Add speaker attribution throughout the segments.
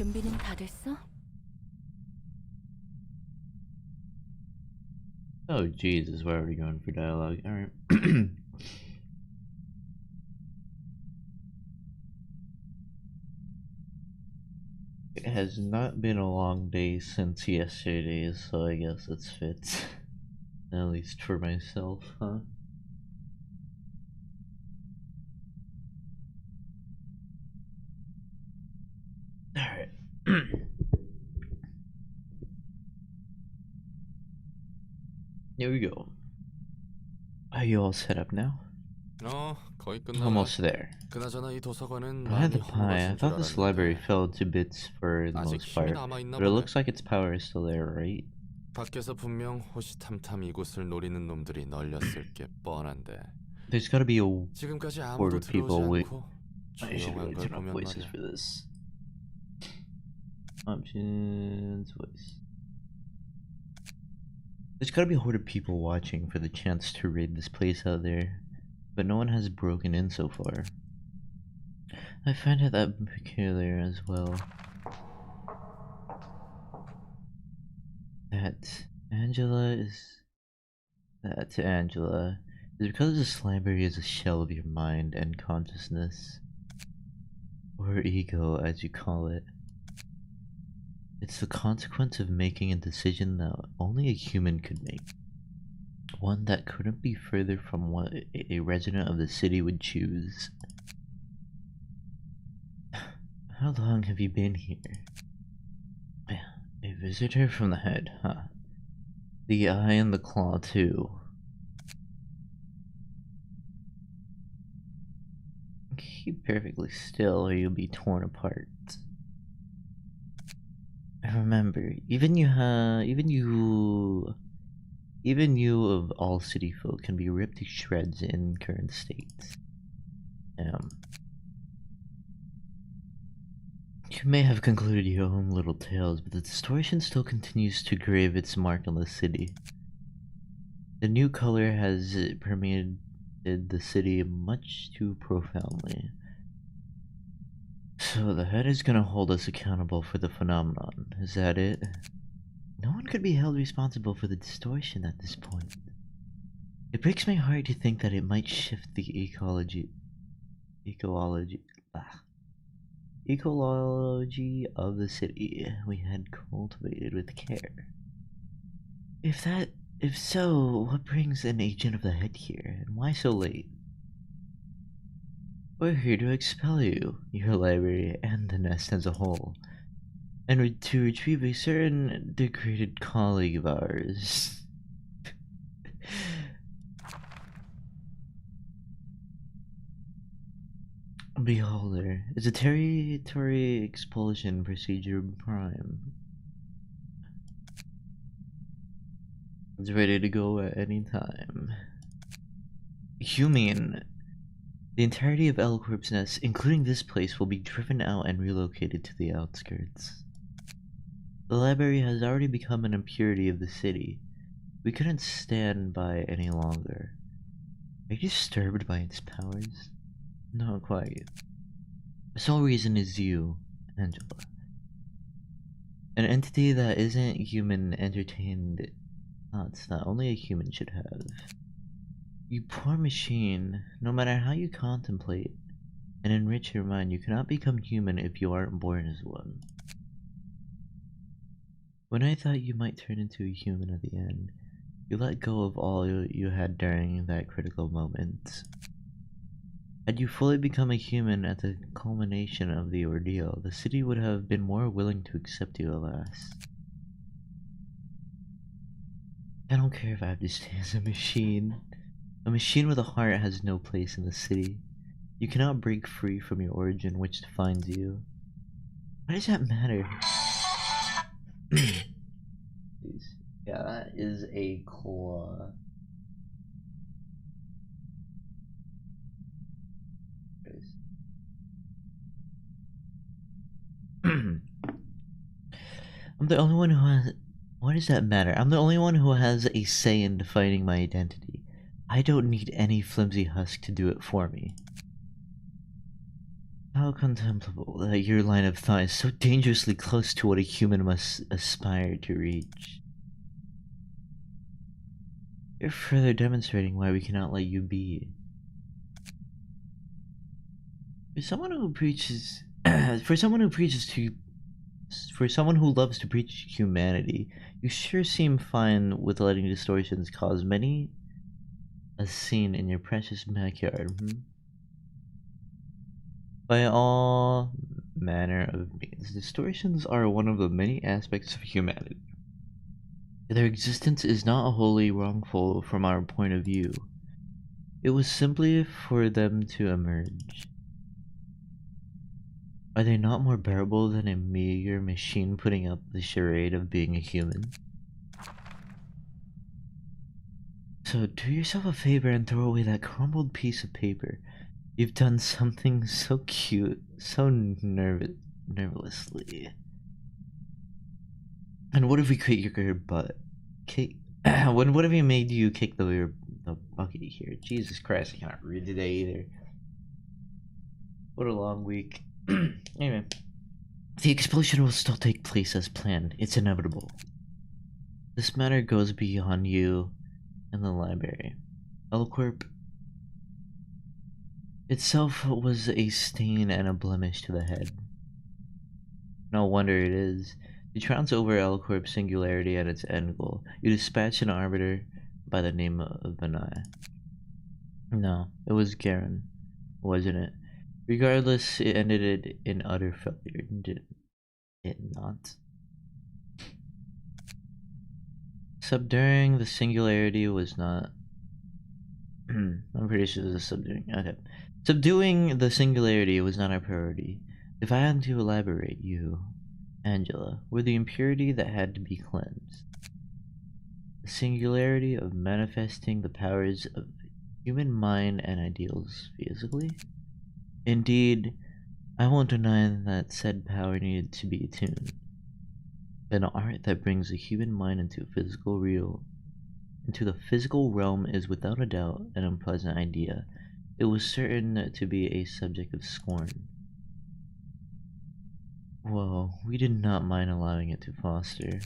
Speaker 1: 준비는 다 됐어?
Speaker 2: Oh Jesus, we're already going for dialogue. Alright. It has not been a long day since yesterday, so I guess it's fit. At least for myself, huh? Alright. Here we go. Are you all set up now?
Speaker 3: 거의 끝나가.
Speaker 2: Almost there.
Speaker 3: 그나저나 이 도서관은
Speaker 2: I had
Speaker 3: 많이
Speaker 2: the pie. I
Speaker 3: 허물어진 줄
Speaker 2: thought this library
Speaker 3: 알았는데
Speaker 2: fell to bits for the
Speaker 3: 아직
Speaker 2: most
Speaker 3: 힘이
Speaker 2: part,
Speaker 3: 남아 있나
Speaker 2: but it
Speaker 3: 보네.
Speaker 2: looks like its power is still there, right?
Speaker 3: 밖에서 분명 호시탐탐 이곳을 노리는 놈들이 널렸을 게 뻔한데
Speaker 2: There's gotta be a
Speaker 3: 지금까지
Speaker 2: horde
Speaker 3: 아무도
Speaker 2: of
Speaker 3: 들어오지
Speaker 2: people with.
Speaker 3: 않고
Speaker 2: I should
Speaker 3: 조용한
Speaker 2: really
Speaker 3: 걸
Speaker 2: turn off
Speaker 3: 보면
Speaker 2: voices
Speaker 3: 말이야.
Speaker 2: for this. Options, voice. There's gotta be a horde of people watching for the chance to raid this place out there, but no one has broken in so far. I find it that peculiar as well. That Angela is because this library is a shell of your mind and consciousness, or ego as you call it. It's the consequence of making a decision that only a human could make. One that couldn't be further from what a resident of the city would choose. How long have you been here? A visitor from the head, huh? The eye and the claw too. Keep perfectly still or you'll be torn apart. Remember, even you of all city folk can be ripped to shreds in current state. You may have concluded your own little tales, but the distortion still continues to grave its mark on the city. The new color has permeated the city much too profoundly. So the head is gonna hold us accountable for the phenomenon, is that it? No one could be held responsible for the distortion at this point. It breaks my heart to think that it might shift the ecology of the city we had cultivated with care. If so, what brings an agent of the head here, and why so late? We're here to expel you, your library, and the nest as a whole, and to retrieve a certain degraded colleague of ours. Beholder is a territory expulsion procedure prime. It's ready to go at any time. You mean the entirety of L-Corp's nest, including this place, will be driven out and relocated to the outskirts. The library has already become an impurity of the city. We couldn't stand by any longer. Are you disturbed by its powers? Not quite. The sole reason is you, Angela. An entity that isn't human entertained thoughts that only a human should have. You poor machine, no matter how you contemplate and enrich your mind, you cannot become human if you aren't born as one. When I thought you might turn into a human at the end, you let go of all you had during that critical moment. Had you fully become a human at the culmination of the ordeal, the city would have been more willing to accept you at last. I don't care if I have to stay as a machine. A machine with a heart has no place in the city. You cannot break free from your origin, which defines you. Why does that matter? Yeah, that is a claw. I'm the only one who has. Why does that matter? I'm the only one who has a say in defining my identity. I don't need any flimsy husk to do it for me. How contemplable that your line of thought is so dangerously close to what a human must aspire to reach. You're further demonstrating why we cannot let you be. For someone who preaches, for someone who preaches to, for someone who loves to preach humanity, you sure seem fine with letting distortions cause many a scene in your precious backyard. By all manner of means, distortions are one of the many aspects of humanity. Their existence is not wholly wrongful from our point of view. It was simply for them to emerge. Are they not more bearable than a meager machine putting up the charade of being a human? So do yourself a favor and throw away that crumbled piece of paper. You've done something so cute, so nervously. And what if we kick your butt? What if we made you kick the bucket here? Jesus Christ, I cannot read today either. What a long week. Anyway, the explosion will still take place as planned. It's inevitable. This matter goes beyond you and the library. L-Corp itself was a stain and a blemish to the head. No wonder it is. To trounce over L-Corp's singularity at its end goal, you dispatched an arbiter by the name of Benai. No, it was Garen, wasn't it? Regardless, it ended it in utter failure, did it not? Subduing the singularity was not... I'm pretty sure this is subduing. Okay. Subduing the singularity was not our priority. If I had to elaborate, you, Angela, were the impurity that had to be cleansed. The singularity of manifesting the powers of human mind and ideals physically? Indeed, I won't deny that said power needed to be attuned. An art that brings the human mind into the physical realm is without a doubt an unpleasant idea. It was certain to be a subject of scorn. Well, we did not mind allowing it to foster.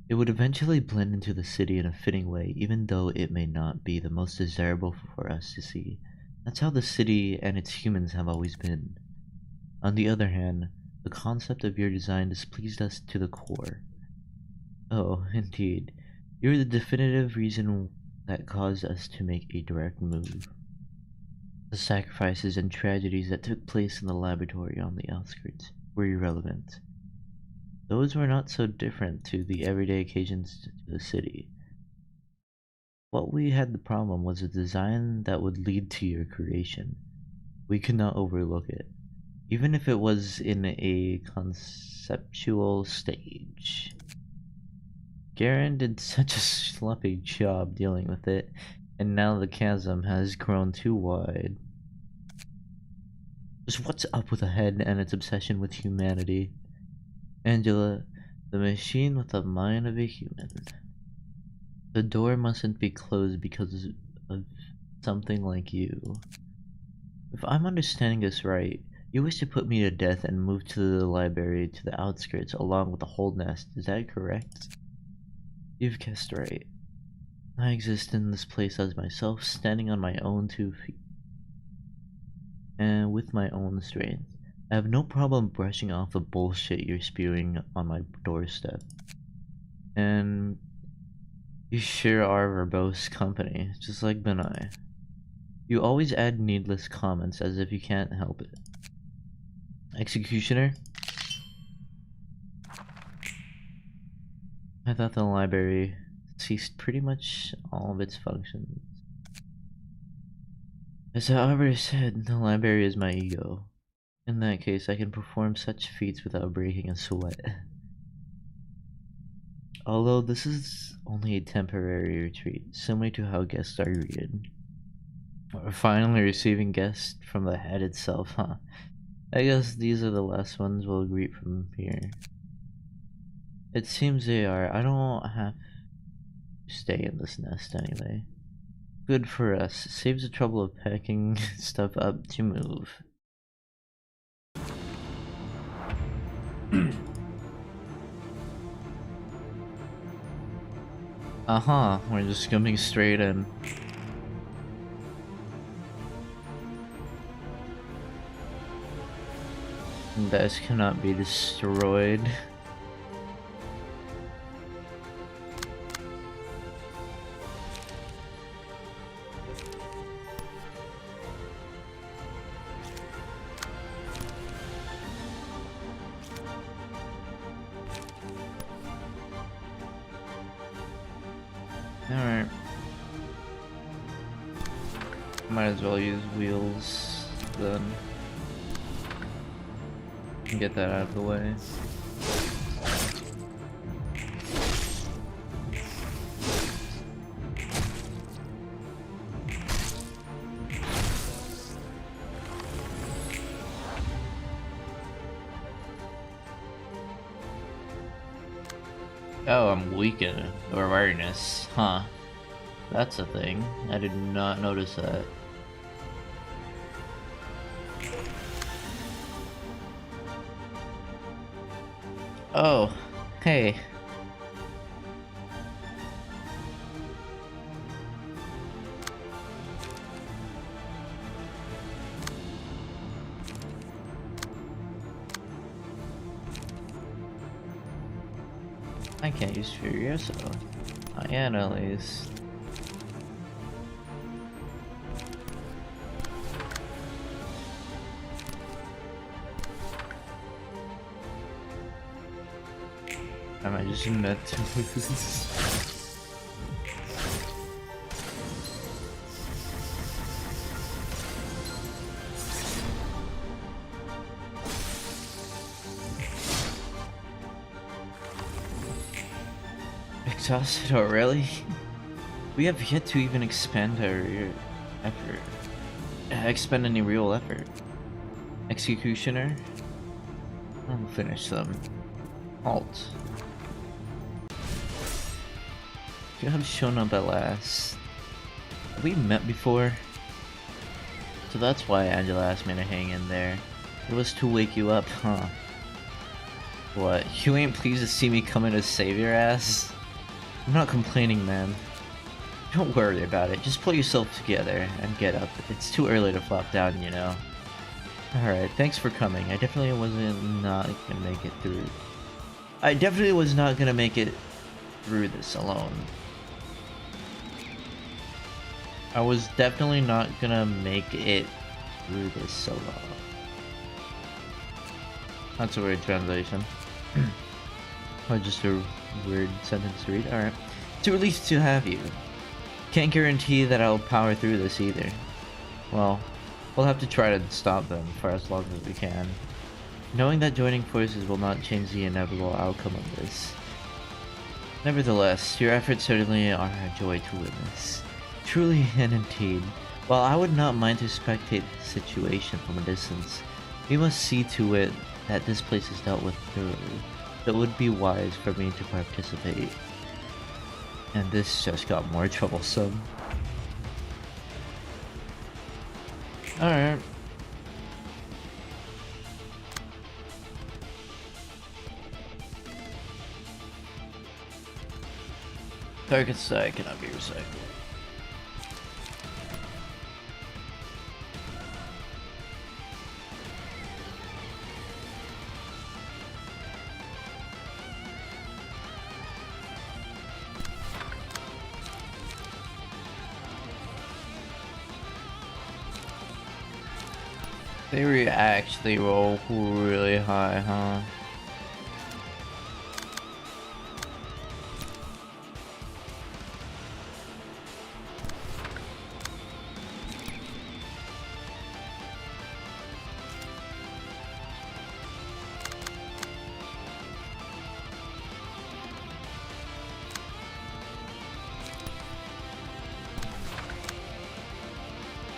Speaker 2: It would eventually blend into the city in a fitting way, even though it may not be the most desirable for us to see. That's how the city and its humans have always been. On the other hand, the concept of your design displeased us to the core. Oh, indeed. You're the definitive reason that caused us to make a direct move. The sacrifices and tragedies that took place in the laboratory on the outskirts were irrelevant. Those were not so different to the everyday occasions to the city. What we had the problem was a design that would lead to your creation. We could not overlook it, even if it was in a conceptual stage. Garen did such a sloppy job dealing with it, and now the chasm has grown too wide. Just what's up with the head and its obsession with humanity? Angela, the machine with the mind of a human. The door mustn't be closed because of something like you. If I'm understanding this right, you wish to put me to death and move to the library to the outskirts along with the whole nest, is that correct? You've guessed right. I exist in this place as myself, standing on my own 2 feet. And with my own strength. I have no problem brushing off the bullshit you're spewing on my doorstep. And you sure are verbose company, just like Benai. You always add needless comments as if you can't help it. Executioner? I thought the library ceased pretty much all of its functions. As I already said, the library is my ego. In that case, I can perform such feats without breaking a sweat. Although this is only a temporary retreat, similar to how guests are greeted. We're finally receiving guests from the head itself, huh? I guess these are the last ones we'll greet from here. It seems they are. I don't have to stay in this nest anyway. Good for us. Saves the trouble of packing stuff up to move. We're just coming straight in. This cannot be destroyed. Alright. Might as well use wheels then. Get that out of the way. Oh, I'm weakened awareness. Huh. That's a thing. I did not notice that. Oh, hey. I can't use Furioso. Not yet, at least. Am I just meant to lose? Exhausted already? We have yet to even expend our effort. Expend any real effort. Executioner? I'll finish them. Halt. You have shown up at last. Have we met before? So that's why Angela asked me to hang in there. It was to wake you up, huh? What? You ain't pleased to see me coming to save your ass? I'm not complaining, man. Don't worry about it. Just pull yourself together and get up. It's too early to flop down, you know. Alright, thanks for coming. I definitely wasn't not gonna make it through. I definitely was not gonna make it through this alone. I was definitely not gonna make it through this solo. That's a weird translation. Or just a weird sentence to read. Alright. Too released to have you. Can't guarantee that I'll power through this either. Well, we'll have to try to stop them for as long as we can. Knowing that joining forces will not change the inevitable outcome of this. Nevertheless, your efforts certainly are a joy to witness. Truly and indeed. While I would not mind to spectate the situation from a distance, we must see to it that this place is dealt with thoroughly. It would be wise for me to participate. And this just got more troublesome. Alright. Target side cannot be recycled. They actually roll really high, huh?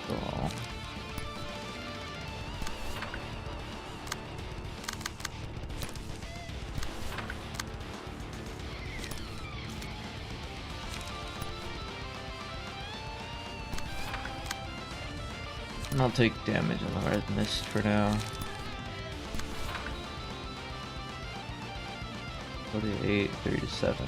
Speaker 2: Cool. I'll take damage on the red mist for now. 48, 37.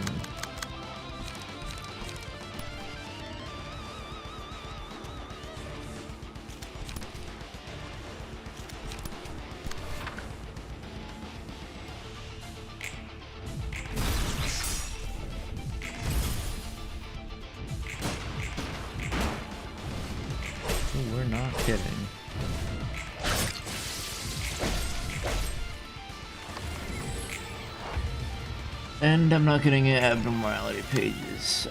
Speaker 2: We're not kidding. And I'm not getting abnormality pages, so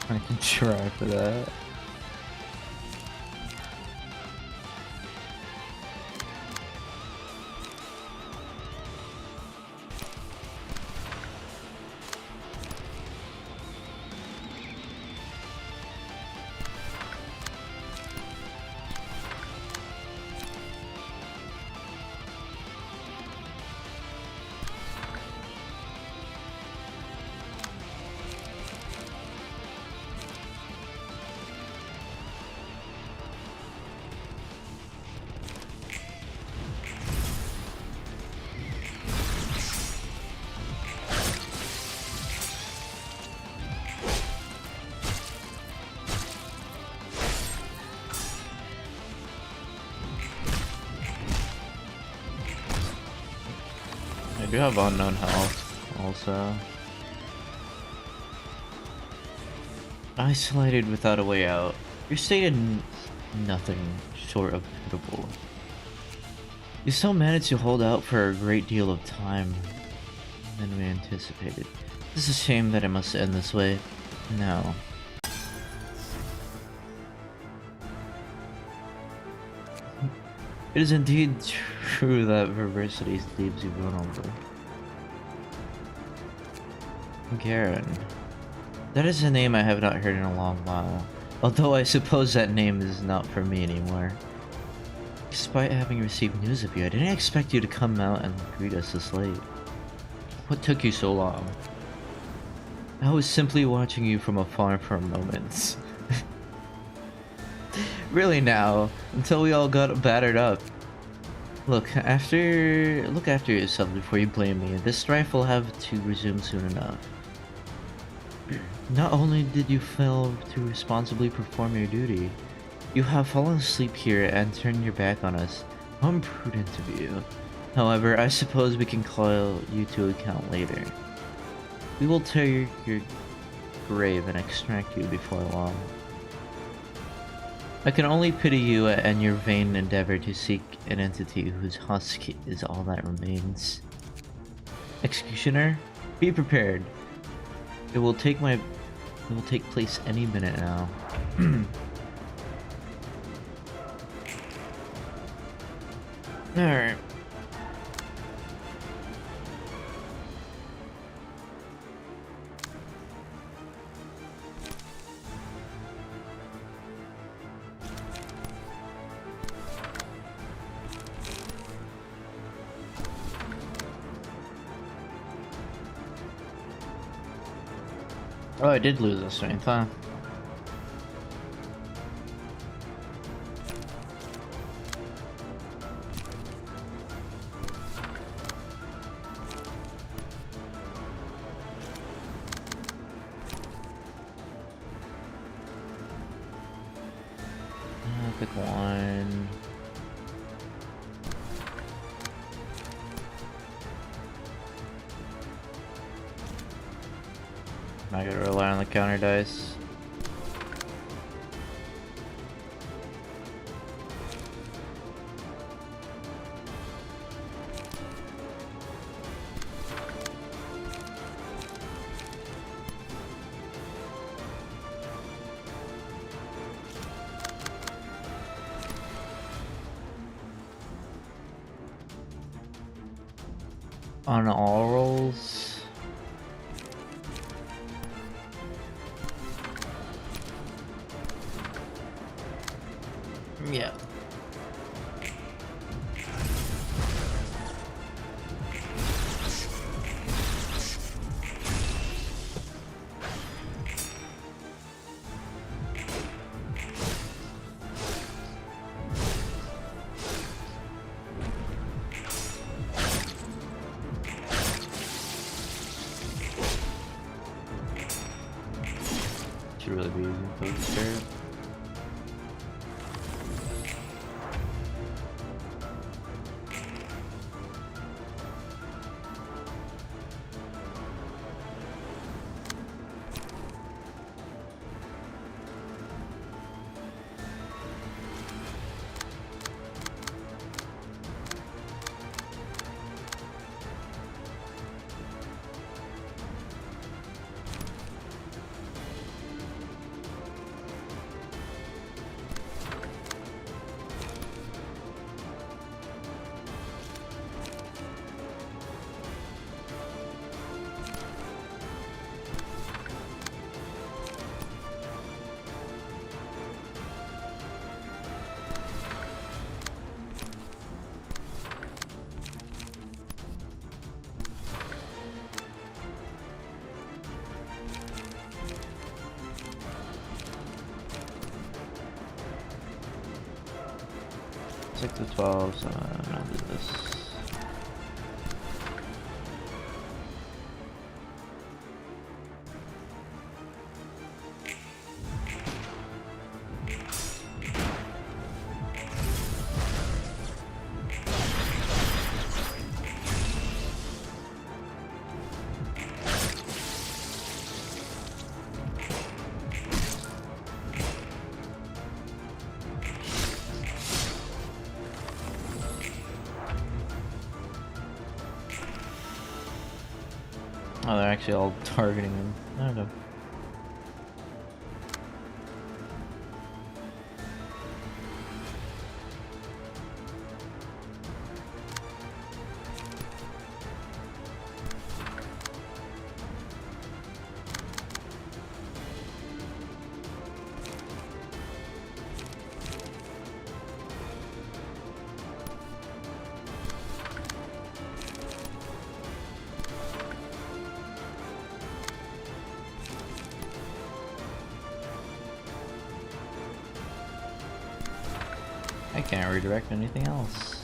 Speaker 2: I can try for that. I do have unknown health, also. Isolated without a way out. Your state is nothing short of pitiable. You still managed to hold out for a great deal of time than we anticipated. It's a shame that it must end this way. No. It is indeed true that perversity leaves you vulnerable. Garen. That is a name I have not heard in a long while. Although I suppose that name is not for me anymore. Despite having received news of you, I didn't expect you to come out and greet us this late. What took you so long? I was simply watching you from afar for a moment. Really now, until we all got battered up. Look after yourself before you blame me. This strife will have to resume soon enough. Not only did you fail to responsibly perform your duty, you have fallen asleep here and turned your back on us. How imprudent of you. However, I suppose we can call you to account later. We will tear your grave and extract you before long. I can only pity you and your vain endeavor to seek an entity whose husk is all that remains. Executioner, be prepared. It will take place any minute now. Alright. Oh, I did lose a strength, huh? Pick one. I gotta rely on the counter dice. On all rolls. Yeah. really be easy to obscure. Six to 12, so I'm gonna do this. Oh, they're actually all targeting him. I don't know. I can't redirect anything else.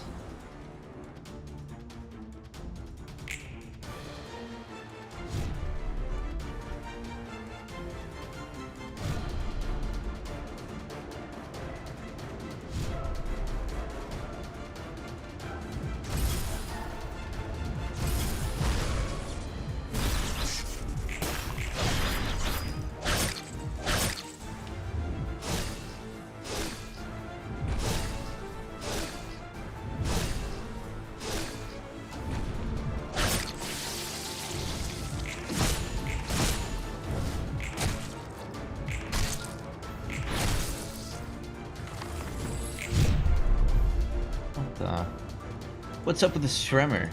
Speaker 2: What's up with this Tremor?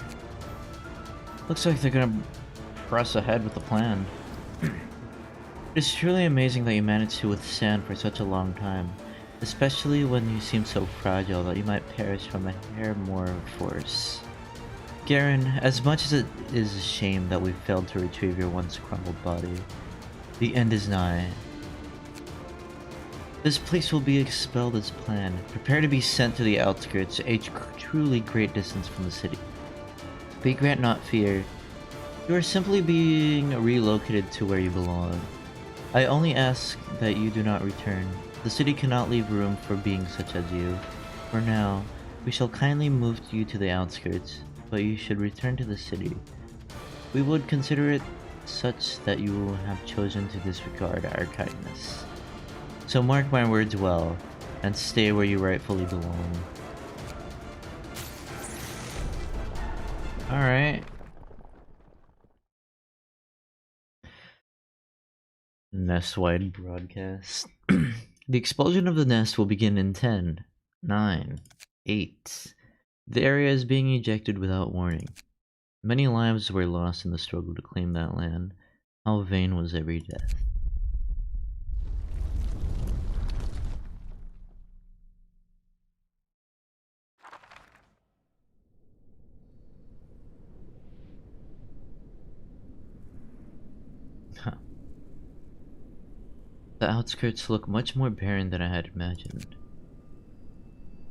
Speaker 2: Looks like they're gonna press ahead with the plan. It's truly amazing that you managed to withstand for such a long time, especially when you seem so fragile that you might perish from a hair more force. Garen, as much as it is a shame that we failed to retrieve your once crumbled body, the end is nigh. This place will be expelled as planned. Prepare to be sent to the outskirts, a truly great distance from the city. Be grant not fear. You are simply being relocated to where you belong. I only ask that you do not return. The city cannot leave room for beings such as you. For now, we shall kindly move you to the outskirts, but you should return to the city. We would consider it such that you have chosen to disregard our kindness. So mark my words well, and stay where you rightfully belong. Alright. Nest-wide broadcast. The expulsion of the nest will begin in 10, 9, 8. The area is being ejected without warning. Many lives were lost in the struggle to claim that land. How vain was every death. The outskirts look much more barren than I had imagined.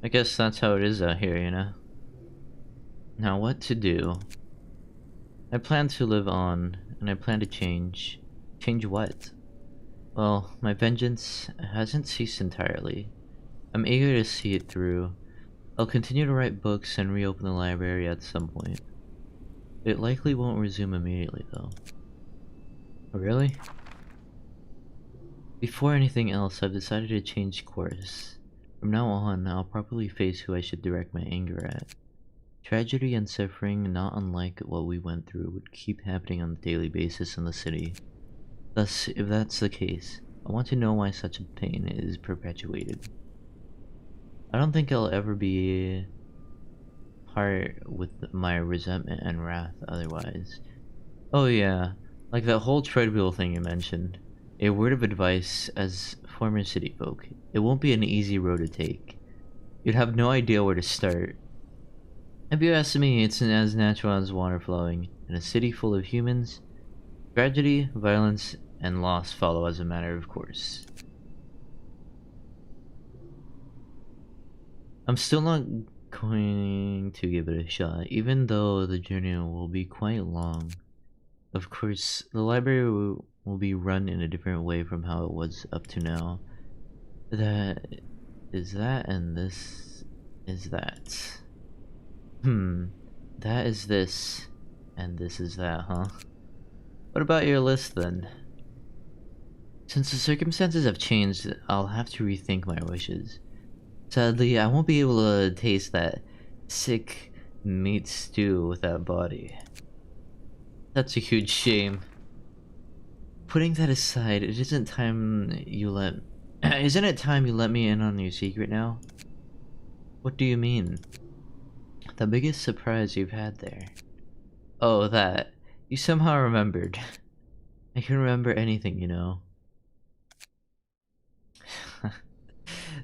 Speaker 2: I guess that's how it is out here, you know? Now what to do? I plan to live on, and I plan to change. Change what? Well, my vengeance hasn't ceased entirely. I'm eager to see it through. I'll continue to write books and reopen the library at some point. It likely won't resume immediately, though. Oh, really? Before anything else, I've decided to change course. From now on, I'll properly face who I should direct my anger at. Tragedy and suffering, not unlike what we went through, would keep happening on a daily basis in the city. Thus, if that's the case, I want to know why such pain is perpetuated. I don't think I'll ever be part with my resentment and wrath otherwise. Oh yeah, like that whole treadwheel thing you mentioned. A word of advice as former city folk, it won't be an easy road to take. You'd have no idea where to start. If you ask me, it's as natural as water flowing. In a city full of humans, tragedy, violence, and loss follow as a matter of course. I'm still not going to give it a shot, even though the journey will be quite long. Of course, the library will be run in a different way from how it was up to now. That is that, and this is that. That is this, and this is that, huh? What about your list then? Since the circumstances have changed, I'll have to rethink my wishes. Sadly, I won't be able to taste that sick meat stew with that body. That's a huge shame. Putting that aside, isn't it time you let me in on your secret now? What do you mean? The biggest surprise you've had there. Oh, that. You somehow remembered. I can remember anything, you know.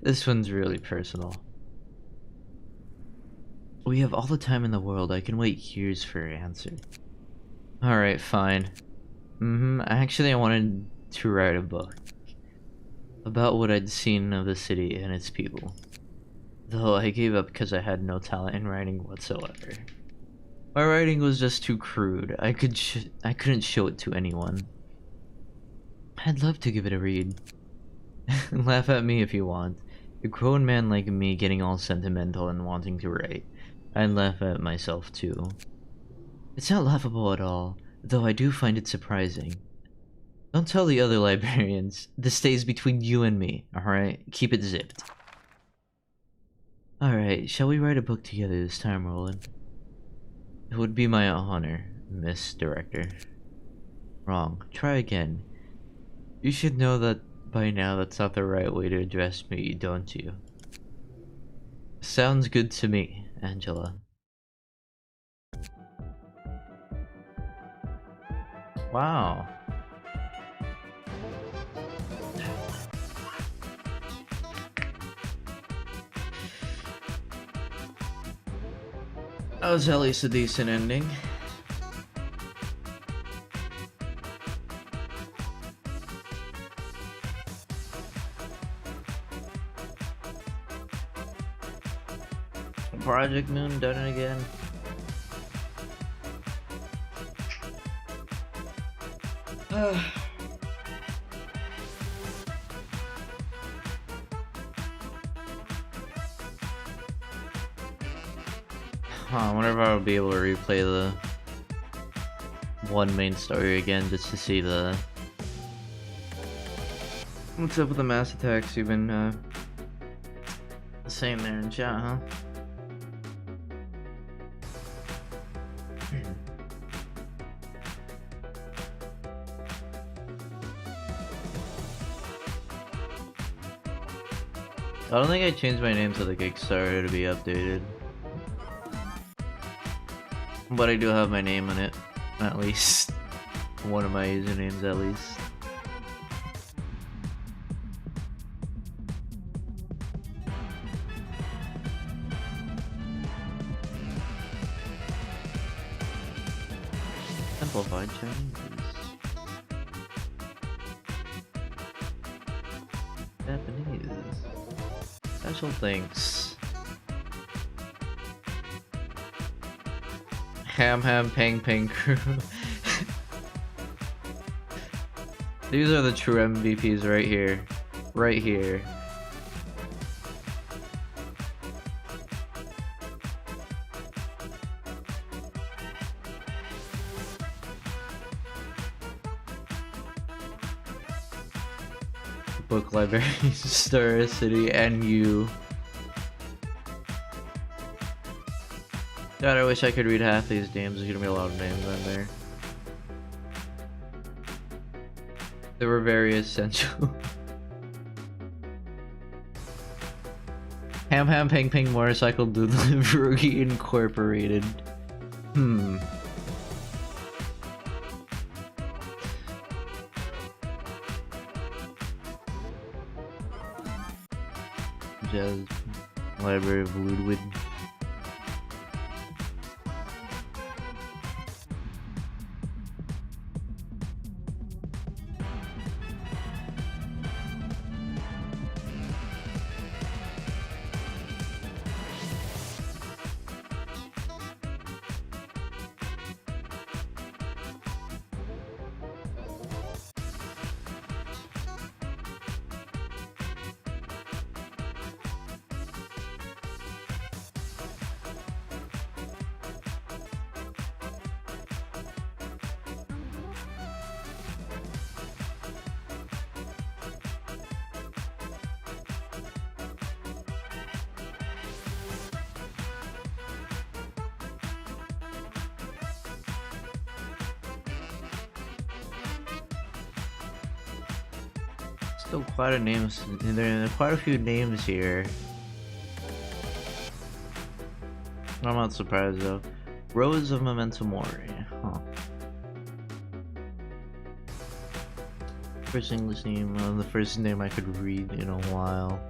Speaker 2: This one's really personal. We have all the time in the world. I can wait years for your answer. Alright, fine. Actually, I wanted to write a book about what I'd seen of the city and its people. Though I gave up because I had no talent in writing whatsoever. My writing was just too crude. I couldn't show it to anyone. I'd love to give it a read. Laugh at me if you want. A grown man like me getting all sentimental and wanting to write. I'd laugh at myself too. It's not laughable at all, though I do find it surprising. Don't tell the other librarians. This stays between you and me, alright? Keep it zipped. Alright, shall we write a book together this time, Roland? It would be my honor, Miss Director. Wrong. Try again. You should know that by now that's not the right way to address me, don't you? Sounds good to me, Angela. Wow. That was at least a decent ending. Project Moon done it again. I wonder if I'll be able to replay the one main story again just to see the... What's up with the mass attacks you've been saying there in chat, huh? I don't think I changed my name to the Kickstarter to be updated. But I do have my name on it, at least. One of my usernames, at least. Simplified Chinese. Japanese. Special thanks. Ham Ham Pang Pang Crew. These are the true MVPs right here. Right here. Book Library, Star City, and you. God, I wish I could read half these names. There's gonna be a lot of names on there. They were very essential. Ham Ham Ping Ping Motorcycle Delivery Incorporated. Jazz Library of Ludwig. Still quite a names. There are quite a few names here. I'm not surprised though. Rose of Memento Mori. Huh. First English name. The first name I could read in a while.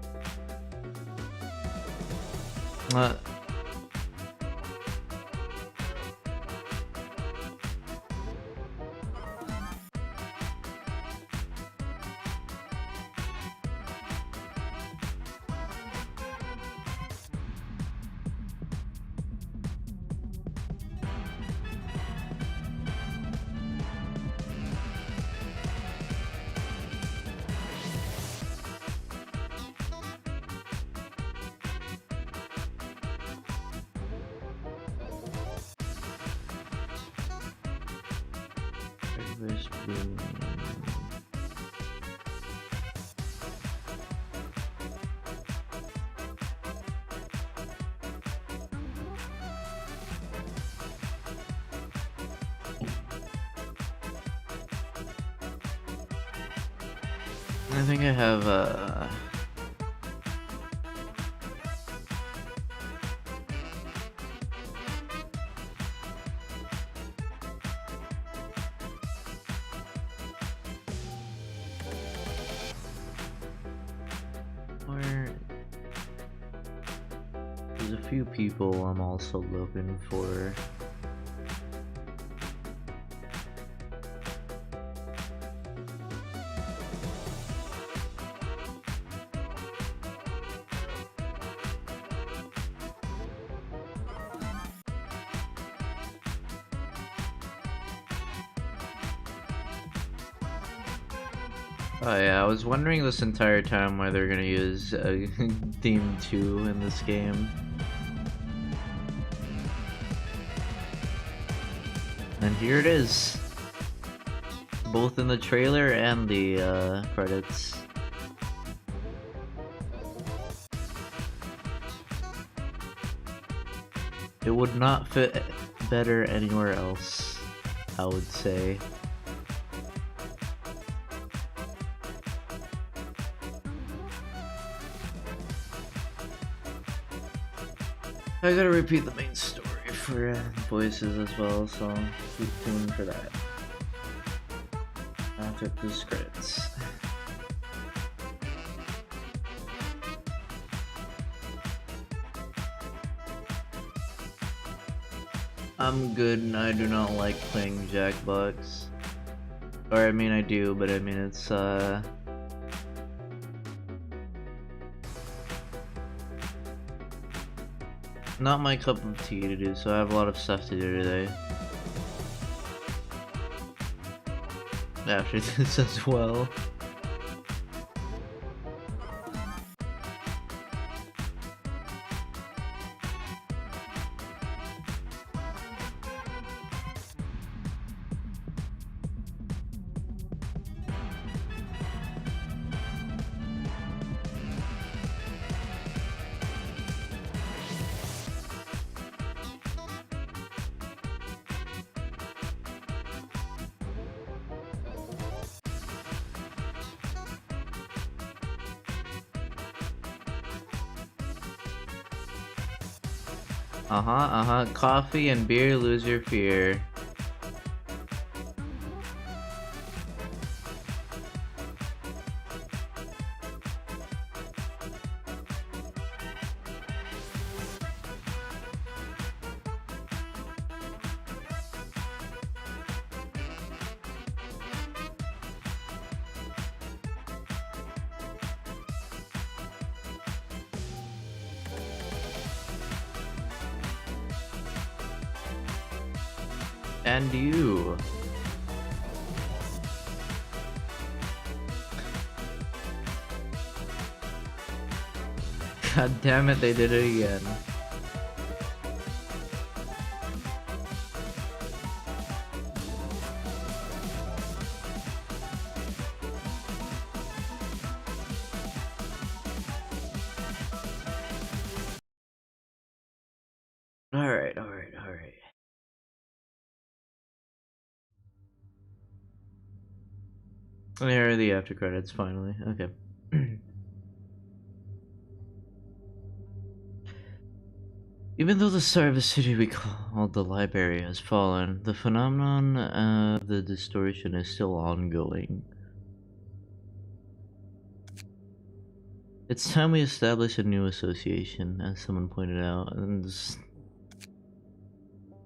Speaker 2: I think I have where there's a few people I'm also looking for. Oh yeah, I was wondering this entire time why they're gonna use Theme 2 in this game. And here it is. Both in the trailer and the credits. It would not fit better anywhere else, I would say. I gotta repeat the main story for voices as well, so keep tuned for that. After these credits. I'm good and I do not like playing Jackbox. Or I mean I do, but I mean it's not my cup of tea to do, so I have a lot of stuff to do today. after this as well. Coffee and beer, lose your fear. And you. God damn it, they did it again. Alright. Here are the after credits finally. Okay. Even though the star of the city we call the library has fallen, the phenomenon of the distortion is still ongoing. It's time we establish a new association, as someone pointed out.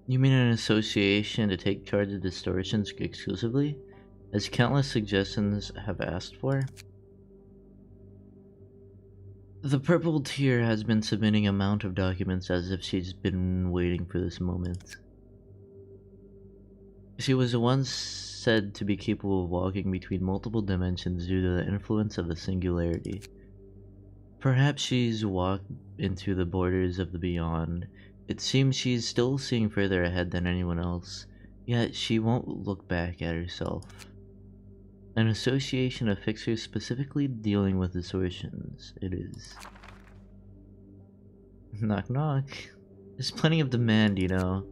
Speaker 2: You mean an association to take charge of distortions exclusively, as countless suggestions have asked for? The purple tier has been submitting a mount of documents as if she's been waiting for this moment. She was once said to be capable of walking between multiple dimensions due to the influence of the singularity. Perhaps she's walked into the borders of the beyond. It seems she's still seeing further ahead than anyone else, yet she won't look back at herself. An association of fixers specifically dealing with distortions, it is. Knock knock. There's plenty of demand, you know.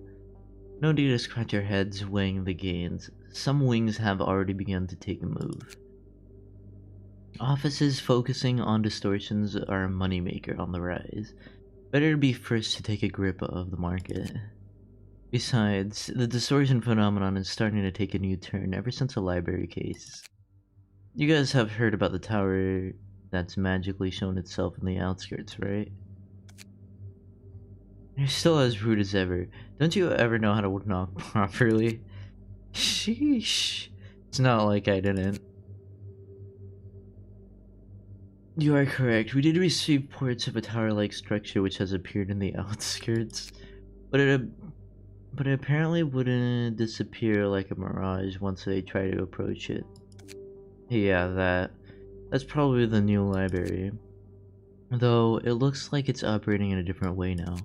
Speaker 2: No need to scratch your heads weighing the gains. Some wings have already begun to take a move. Offices focusing on distortions are a moneymaker on the rise. Better to be first to take a grip of the market. Besides, the distortion phenomenon is starting to take a new turn ever since the library case. You guys have heard about the tower that's magically shown itself in the outskirts, right? You're still as rude as ever. Don't you ever know how to knock properly? Sheesh. It's not like I didn't. You are correct. We did receive reports of a tower-like structure which has appeared in the outskirts, but it apparently wouldn't disappear like a mirage once they try to approach it. Yeah, that's probably the new library. Though it looks like it's operating in a different way now.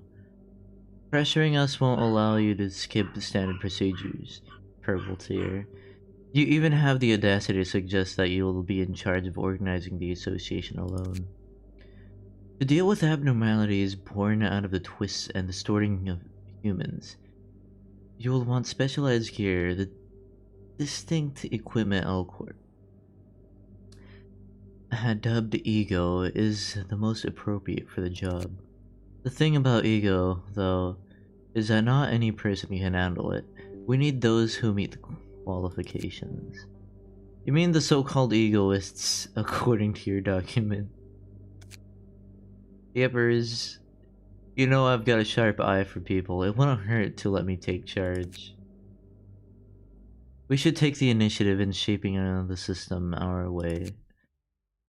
Speaker 2: Pressuring us won't allow you to skip the standard procedures. Purple tier. You even have the audacity to suggest that you will be in charge of organizing the association alone. To deal with abnormalities born out of the twists and distorting of humans, you will want specialized gear, the distinct equipment L-Corp, dubbed Ego, is the most appropriate for the job. The thing about Ego, though, is that not any person can handle it. We need those who meet the qualifications. You mean the so-called egoists, according to your document? Yippers. You know I've got a sharp eye for people. It wouldn't hurt to let me take charge. We should take the initiative in shaping the system our way.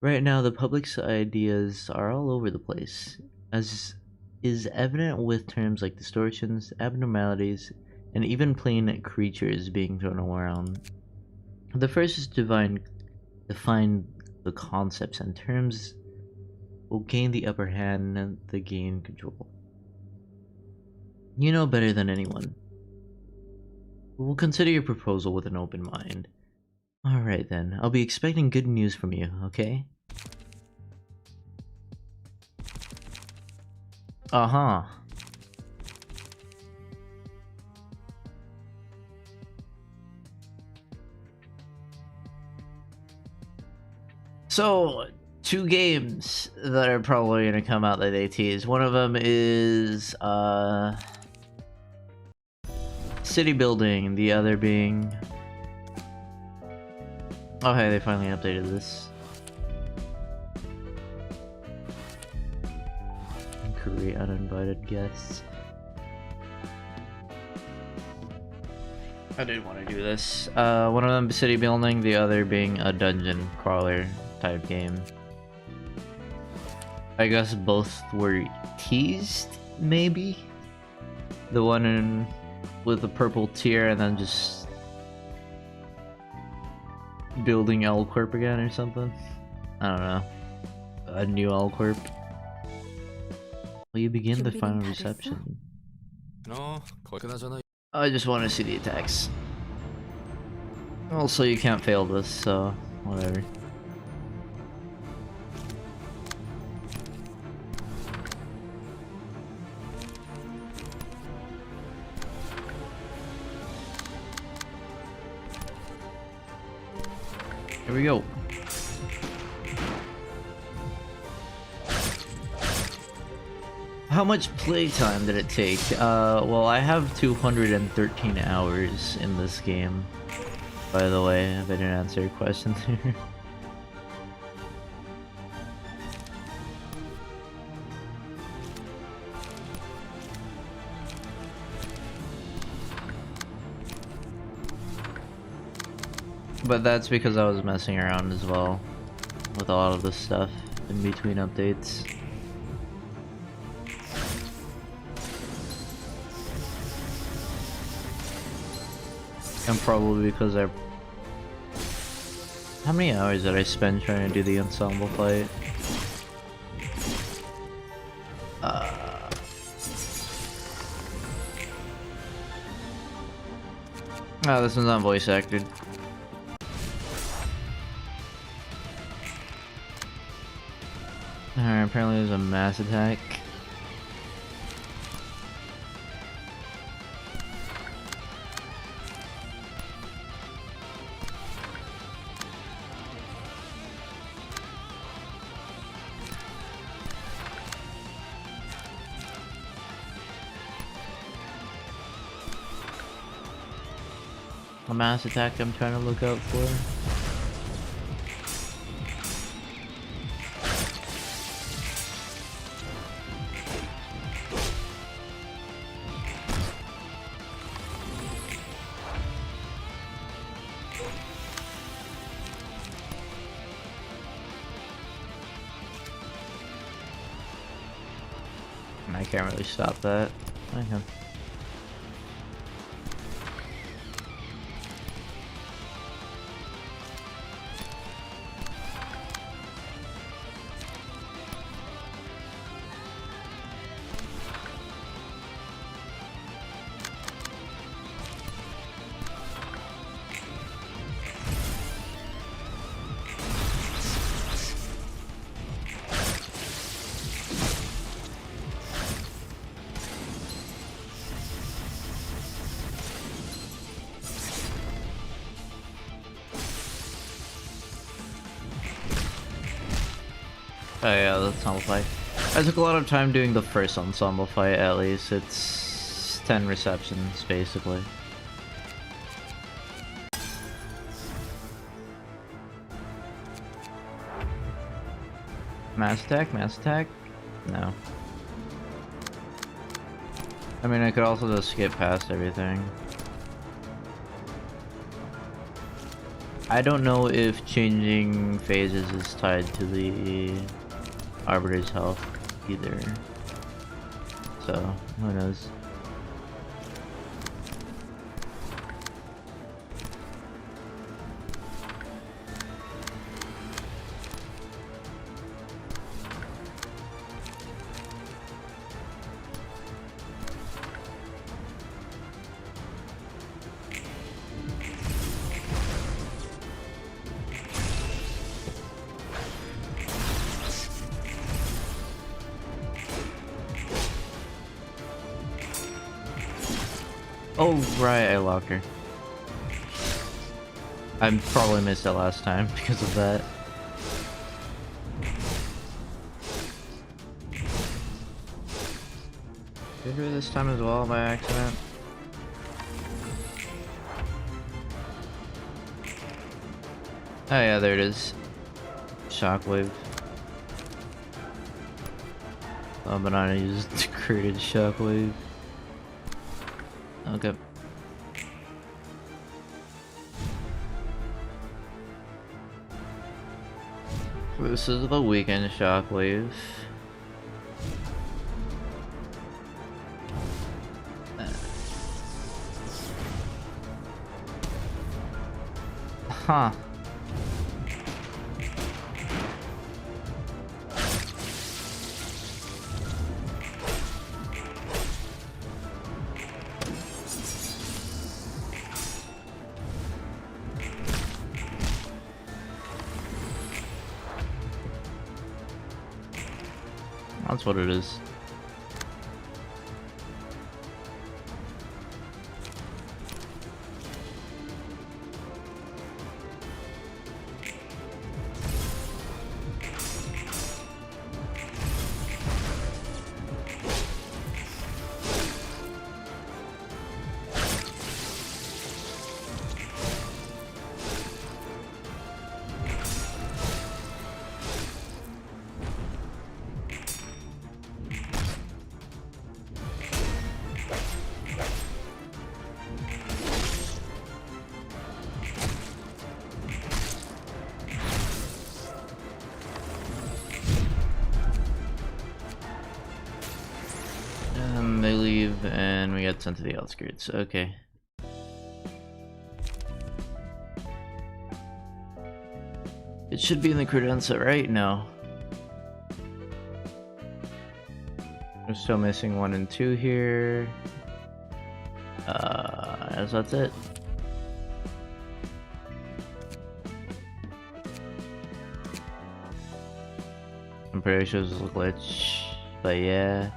Speaker 2: Right now, the public's ideas are all over the place, as is evident with terms like distortions, abnormalities, and even plain creatures being thrown around. The first is define the concepts and terms will gain the upper hand and the gain control. You know better than anyone. We'll consider your proposal with an open mind. Alright then, I'll be expecting good news from you, okay? Uh-huh. So, 2 games that are probably gonna come out that they tease. One of them is, city building, the other being... Oh hey, they finally updated this. Create uninvited guests. I did want to do this. One of them city building, the other being a dungeon crawler type game. I guess both were teased, maybe? The one with the purple tier and then just building L Corp again or something? I don't know. A new L Corp. Will you begin the final reception?
Speaker 3: No, 그나저나
Speaker 2: I just want to see the attacks. Also, you can't fail this, so whatever. Here we go. How much playtime did it take? Well, I have 213 hours in this game. By the way, if I didn't answer your question there. But that's because I was messing around as well with a lot of this stuff in between updates. And probably because I... How many hours did I spend trying to do the ensemble fight? Oh, this one's not voice acted. Alright, apparently there's a mass attack. A mass attack I'm trying to look out for. I can't really stop that. I can. Oh yeah, the ensemble fight. I took a lot of time doing the first ensemble fight at least. It's 10 receptions basically. Mass attack? Mass attack? No. I mean, I could also just skip past everything. I don't know if changing phases is tied to the Arbiter's health either. So, who knows? Oh, right, I locked her. I probably missed it last time because of that. Did her this time as well by accident? Oh yeah, there it is. Shockwave. Banana used created shockwave. Okay. This is the weekend shockwave. Huh. That's what it is. They leave and we get sent to the outskirts. Okay. It should be in the credenza right now. We're still missing 1 and 2 here. As that's it. I'm pretty sure this is a glitch, but yeah.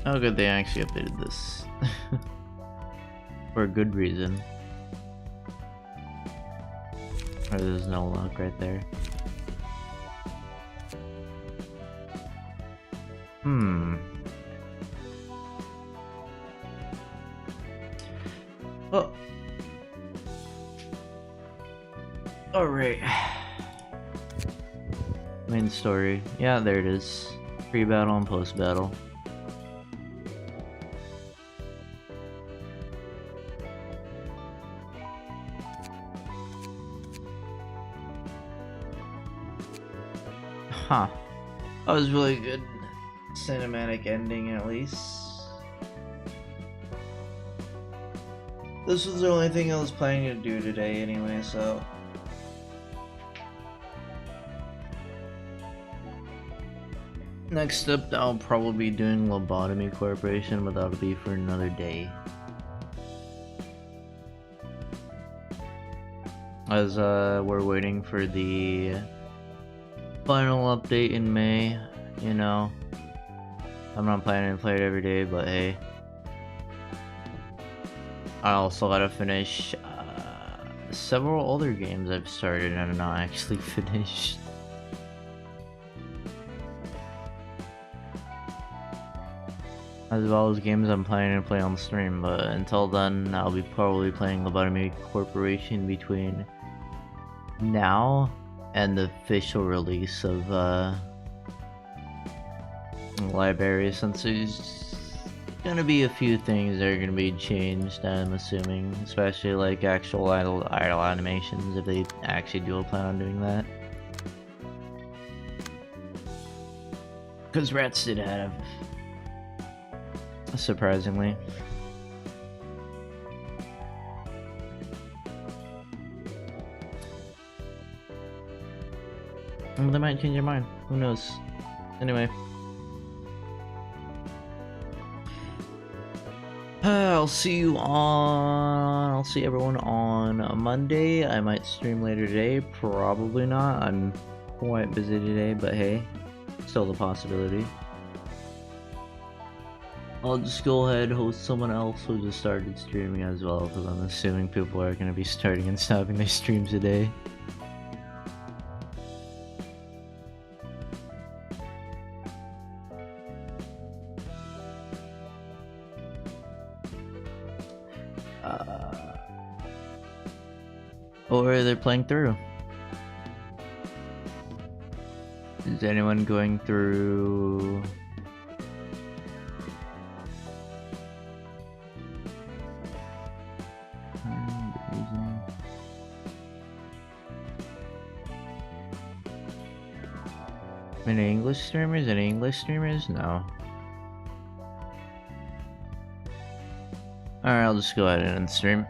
Speaker 2: Oh good, they actually updated this. For a good reason. Or there's no luck right there. Oh. Alright. Main story. Yeah, there it is. Pre-battle and post-battle. Huh. That was really good. Cinematic ending, at least. This was the only thing I was planning to do today anyway, so... Next up, I'll probably be doing Lobotomy Corporation, but that'll be for another day. As we're waiting for the final update in May, you know. I'm not planning to play it every day, but hey. I also gotta finish several other games I've started and I'm not actually finished. As well as games I'm planning to play on stream, but until then I'll be probably playing Lobotomy Corporation between now and the official release of library, since there's gonna be a few things that are gonna be changed, I'm assuming, especially like actual idle animations, if they actually do plan on doing that. Because Rats did have, surprisingly. Well, they might change their mind. Who knows? Anyway. I'll see everyone on Monday. I might stream later today. Probably not. I'm quite busy today, but hey, still a possibility. I'll just go ahead and host someone else who just started streaming as well, because I'm assuming people are going to be starting and stopping their streams today. Or they're playing through. Is anyone going through? Any English streamers? Any English streamers? No. Alright, I'll just go ahead and stream.